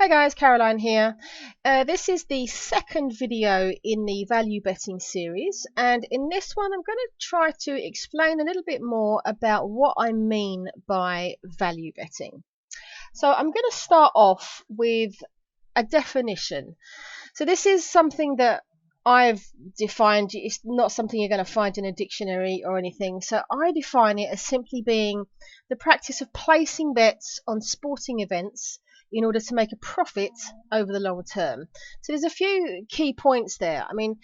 Hi guys, Caroline here. This is the second video in the value betting series, and in this one I'm going to try to explain a little bit more about what I mean by value betting. So I'm going to start off with a definition. So this is something that I've defined. It's not something you're going to find in a dictionary or anything. So I define it as simply being the practice of placing bets on sporting events in order to make a profit over the long term. So there's a few key points there. I mean,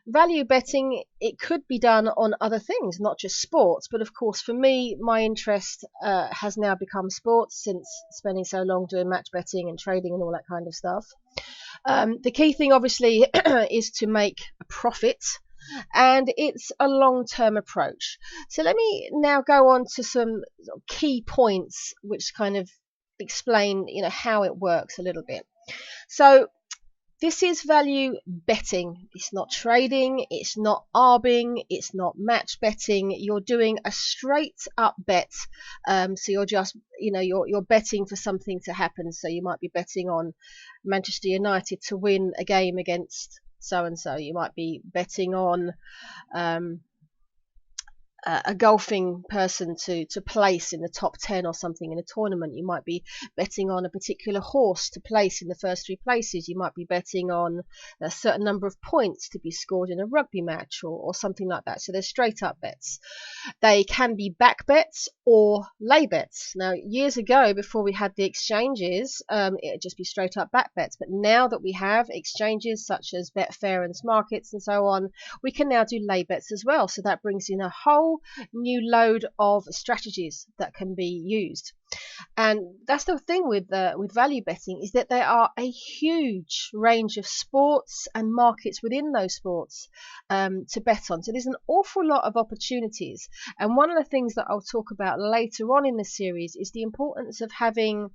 value betting, it could be done on other things, not just sports. But of course, for me, my interest has now become sports since spending so long doing match betting and trading and all that kind of stuff. The key thing, obviously, is to make a profit, and it's a long-term approach. So let me now go on to some key points which kind of explain, how it works a little bit. So this is value betting. It's not trading, it's not arbing, it's not match betting. You're doing a straight up bet. So you're just, you're betting for something to happen. So you might be betting on Manchester United to win a game against so and so. You might be betting on a golfing person to place in the top 10 or something in a tournament. You might be betting on a particular horse to place in the first three places. You might be betting on a certain number of points to be scored in a rugby match or something like that. So they're straight up bets. They can be back bets or lay bets. Now, years ago, before we had the exchanges, it'd just be straight up back bets. But now that we have exchanges such as Betfair and Smarkets and so on, we can now do lay bets as well. So that brings in a whole new load of strategies that can be used. And that's the thing with value betting, is that there are a huge range of sports and markets within those sports to bet on. So there's an awful lot of opportunities. And one of the things that I'll talk about later on in the series is the importance of having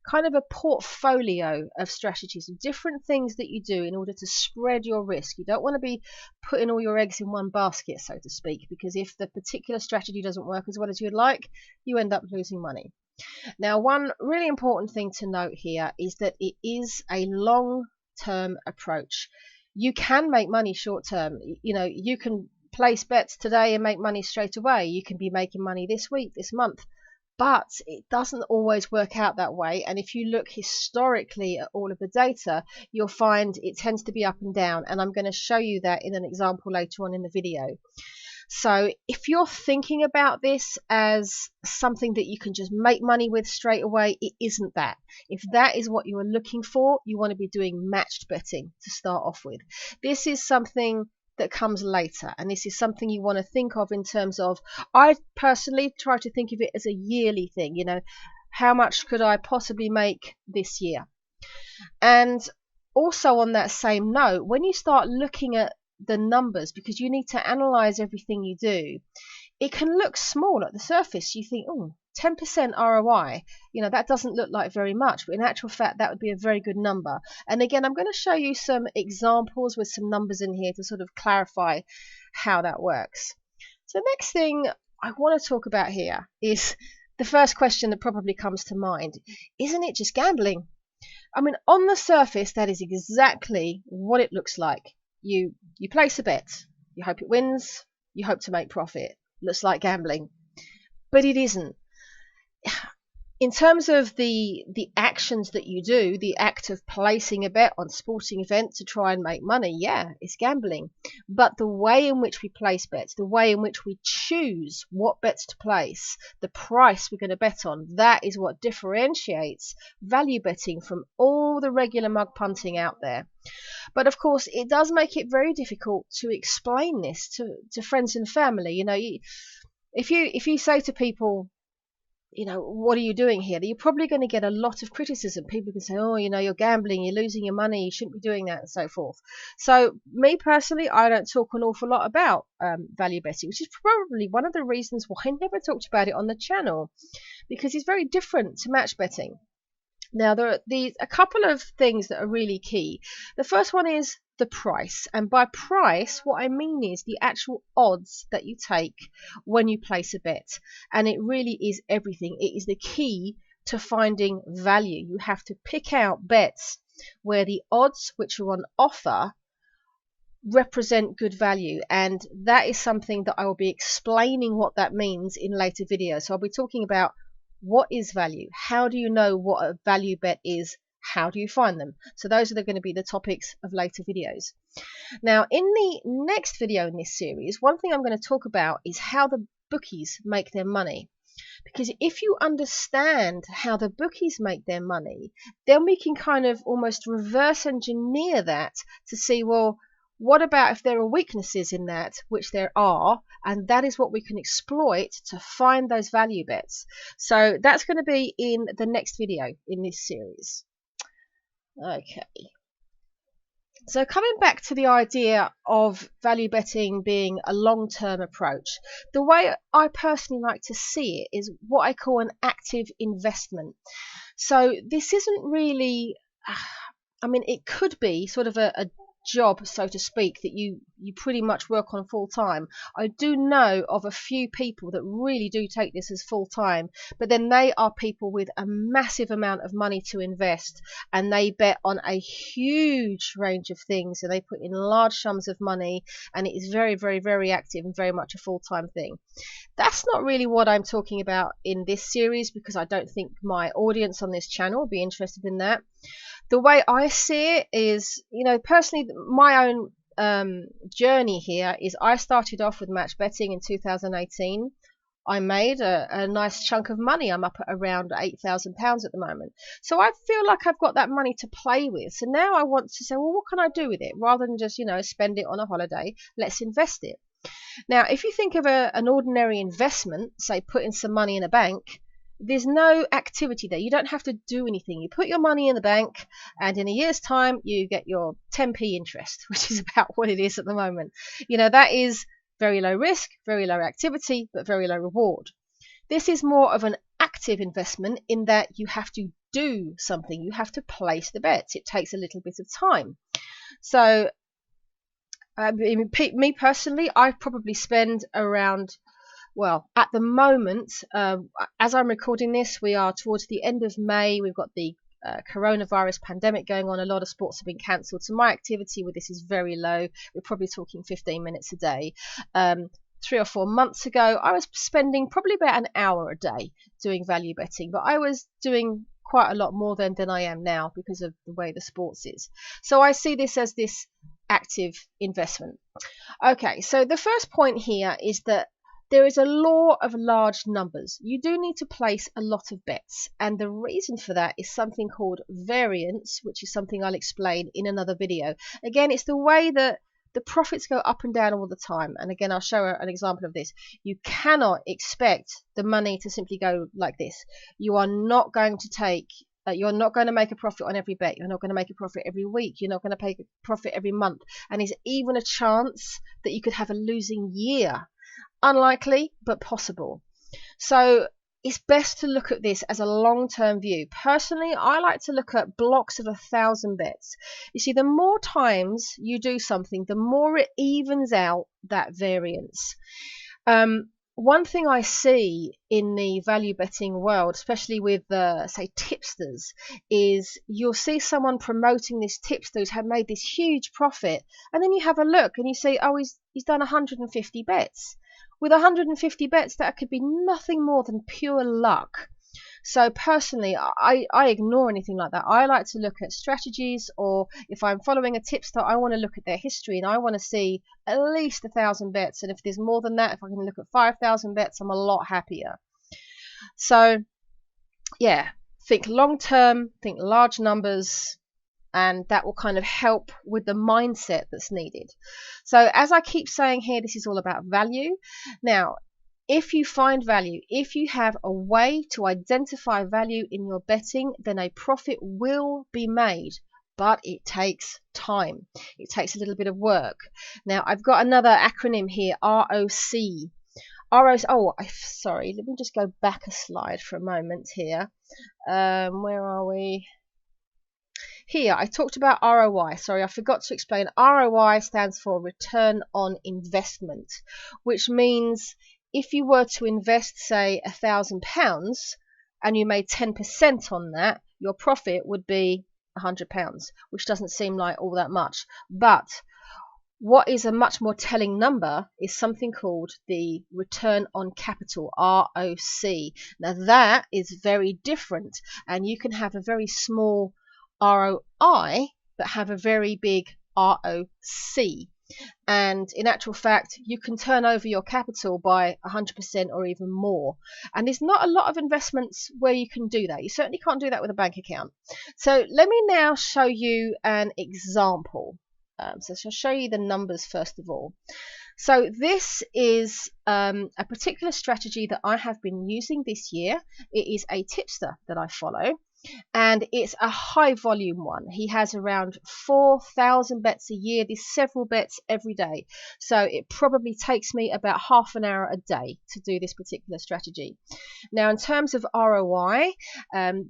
kind of a portfolio of strategies, of different things that you do in order to spread your risk. You don't want to be putting all your eggs in one basket, so to speak, because if the particular strategy doesn't work as well as you'd like, you end up losing money. Now, one really important thing to note here is that it is a long-term approach. You can make money short-term. You can place bets today and make money straight away. You can be making money this week, this month. But it doesn't always work out that way. And if you look historically at all of the data, you'll find it tends to be up and down. And I'm going to show you that in an example later on in the video. So if you're thinking about this as something that you can just make money with straight away, it isn't that. If that is what you are looking for, you want to be doing matched betting to start off with. This is something that comes later, and this is something you want to think of in terms of, I personally try to think of it as a yearly thing. How much could I possibly make this year? And also on that same note, when you start looking at the numbers, because you need to analyze everything you do, it can look small at the surface. You think, 10% ROI, that doesn't look like very much, but in actual fact that would be a very good number. And again, I'm going to show you some examples with some numbers in here to sort of clarify how that works. So the next thing I want to talk about here is the first question that probably comes to mind. Isn't it just gambling? I mean, on the surface, that is exactly what it looks like. You place a bet, you hope it wins, you hope to make profit. Looks like gambling, but it isn't. In terms of the actions that you do, the act of placing a bet on sporting event to try and make money, yeah, it's gambling. But the way in which we place bets, the way in which we choose what bets to place, the price we're going to bet on, that is what differentiates value betting from all the regular mug punting out there. But of course, it does make it very difficult to explain this to friends and family. If you say to people, what are you doing here? You're probably going to get a lot of criticism. People can say, you're gambling, you're losing your money, you shouldn't be doing that, and so forth. So me personally, I don't talk an awful lot about value betting, which is probably one of the reasons why I never talked about it on the channel, because it's very different to match betting. Now, there are a couple of things that are really key. The first one is the price. And by price, what I mean is the actual odds that you take when you place a bet. And it really is everything. It is the key to finding value. You have to pick out bets where the odds which are on offer represent good value, and that is something that I will be explaining what that means in later videos. So I'll be talking about what is value, how do you know what a value bet is, how do you find them. So those are going to be the topics of later videos. Now in the next video in this series, one thing I'm going to talk about is how the bookies make their money. Because if you understand how the bookies make their money, then we can kind of almost reverse engineer that to see, well, what about if there are weaknesses in that, which there are, and that is what we can exploit to find those value bets. So that's going to be in the next video in this series. Okay. So coming back to the idea of value betting being a long-term approach, the way I personally like to see it is what I call an active investment. So this isn't really, I mean, it could be sort of a job, so to speak, that you pretty much work on full time. I do know of a few people that really do take this as full time, but then they are people with a massive amount of money to invest, and they bet on a huge range of things, and they put in large sums of money, and it is very, very, very active and very much a full-time thing. That's not really what I'm talking about in this series, because I don't think my audience on this channel will be interested in that. The way I see it is, personally, my own journey here is I started off with match betting in 2018. I made a nice chunk of money. I'm up at around £8,000 at the moment. So I feel like I've got that money to play with. So now I want to say, well, what can I do with it? Rather than just, spend it on a holiday, let's invest it. Now, if you think of an ordinary investment, say putting some money in a bank, there's no activity there. You don't have to do anything. You put your money in the bank, and in a year's time you get your 10p interest, which is about what it is at the moment. That is very low risk, very low activity, but very low reward. This is more of an active investment in that you have to do something. You have to place the bets. It takes a little bit of time. So me personally, I probably spend around, well, at the moment, as I'm recording this, we are towards the end of May. We've got the coronavirus pandemic going on. A lot of sports have been cancelled. So my activity with this is very low. We're probably talking 15 minutes a day. 3 or 4 months ago, I was spending probably about an hour a day doing value betting. But I was doing quite a lot more than I am now because of the way the sports is. So I see this as this active investment. Okay, so the first point here is that there is a law of large numbers. You do need to place a lot of bets, and the reason for that is something called variance, which is something I'll explain in another video. Again, it's the way that the profits go up and down all the time, and again I'll show an example of this. You cannot expect the money to simply go like this. You are not going to take you're not going to make a profit on every bet. You're not going to make a profit every week. You're not going to make a profit every month, and there's even a chance that you could have a losing year. Unlikely, but possible. So it's best to look at this as a long-term view. Personally, I like to look at blocks of 1,000 bets. You see, the more times you do something, the more it evens out that variance. One thing I see in the value betting world, especially with say tipsters, is you'll see someone promoting this tipster who's made this huge profit, and then you have a look and you say, oh, he's done 150 bets. With 150 bets, that could be nothing more than pure luck. So personally, I ignore anything like that. I like to look at strategies, or if I'm following a tipster, I want to look at their history, and I want to see at least 1,000 bets. And if there's more than that, if I can look at 5,000 bets, I'm a lot happier. So yeah, think long term, think large numbers, and that will kind of help with the mindset that's needed. So as I keep saying here, this is all about value. Now, if you find value, if you have a way to identify value in your betting, then a profit will be made, but it takes time. It takes a little bit of work. Now, I've got another acronym here, ROC. Sorry, let me just go back a slide for a moment here. Where are we? Here, I talked about ROI. Sorry, I forgot to explain. ROI stands for return on investment, which means if you were to invest, say, £1,000, and you made 10% on that, your profit would be £100, which doesn't seem like all that much. But what is a much more telling number is something called the return on capital, ROC. Now that is very different, and you can have a very small ROI but have a very big ROC. And in actual fact, you can turn over your capital by 100% or even more. And there's not a lot of investments where you can do that. You certainly can't do that with a bank account. So let me now show you an example. So I'll show you the numbers first of all. So this is a particular strategy that I have been using this year. It is a tipster that I follow, and it's a high volume one. He has around 4,000 bets a year. There's several bets every day, so it probably takes me about half an hour a day to do this particular strategy. Now in terms of ROI,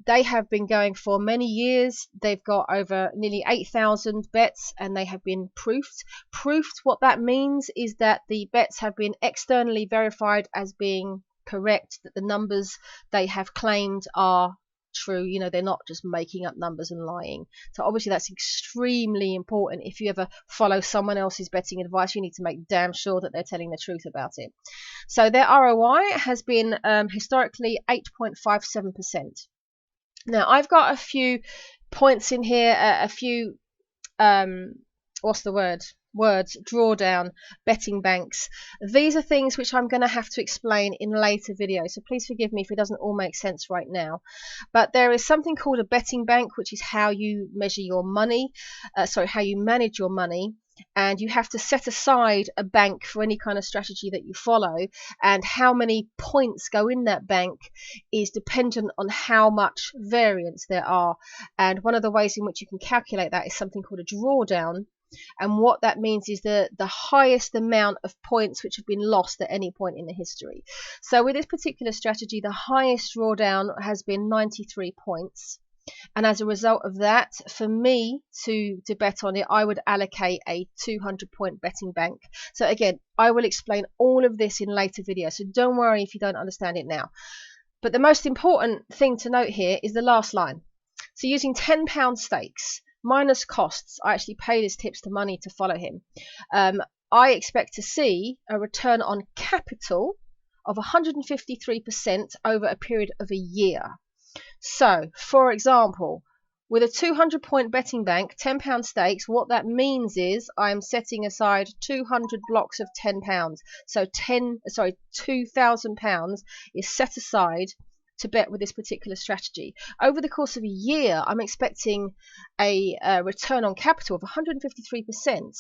they have been going for many years. They've got over nearly 8,000 bets, and they have been proofed. What that means is that the bets have been externally verified as being correct, that the numbers they have claimed are true. You know, they're not just making up numbers and lying. So obviously that's extremely important. If you ever follow someone else's betting advice, you need to make damn sure that they're telling the truth about it. So their ROI has been historically 8.57%. Now I've got a few points in here, a few what's the word? Words, drawdown, betting banks. These are things which I'm going to have to explain in later videos, so please forgive me if it doesn't all make sense right now. But there is something called a betting bank, which is how you measure your money, how you manage your money, and you have to set aside a bank for any kind of strategy that you follow, and how many points go in that bank is dependent on how much variance there are. And one of the ways in which you can calculate that is something called a drawdown. And what that means is the highest amount of points which have been lost at any point in the history. So with this particular strategy, the highest drawdown has been 93 points. And as a result of that, for me to bet on it, I would allocate a 200-point betting bank. So again, I will explain all of this in later videos, so don't worry if you don't understand it now. But the most important thing to note here is the last line. So using £10 stakes, minus costs, I actually pay this tipster money to follow him. I expect to see a return on capital of 153% over a period of a year. So, for example, with a 200-point betting bank, £10 stakes, what that means is I'm setting aside 200 blocks of £10. So £2,000 is set aside to bet with this particular strategy. Over the course of a year, I'm expecting a return on capital of 153%.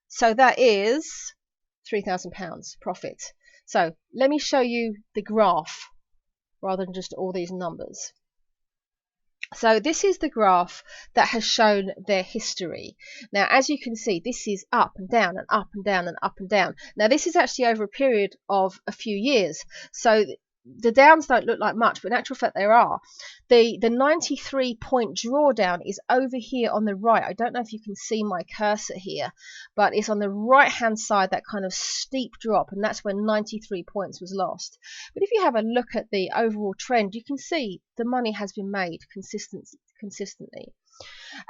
So that is £3,000 profit. So let me show you the graph rather than just all these numbers. So this is the graph that has shown their history. Now, as you can see, this is up and down and up and down and up and down. Now, this is actually over a period of a few years. So the downs don't look like much, but in actual fact there are. The 93-point drawdown is over here on the right. I don't know if you can see my cursor here, but it's on the right hand side, that kind of steep drop, and that's when 93 points was lost. But if you have a look at the overall trend, you can see the money has been made consistently.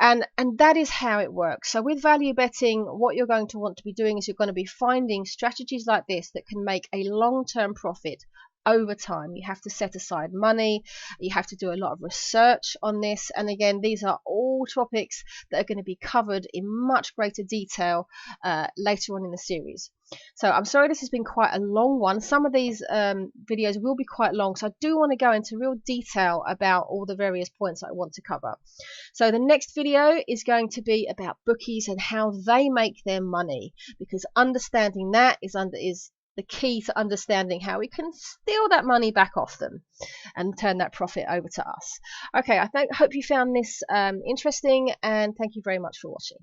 And that is how it works. So with value betting, what you're going to want to be doing is you're going to be finding strategies like this that can make a long-term profit over time. You have to set aside money, you have to do a lot of research on this, and again, these are all topics that are going to be covered in much greater detail later on in the series. So I'm sorry this has been quite a long one. Some of these videos will be quite long, so I do want to go into real detail about all the various points I want to cover. So the next video is going to be about bookies and how they make their money, because understanding that is the key to understanding how we can steal that money back off them and turn that profit over to us. Okay, I hope you found this interesting, and thank you very much for watching.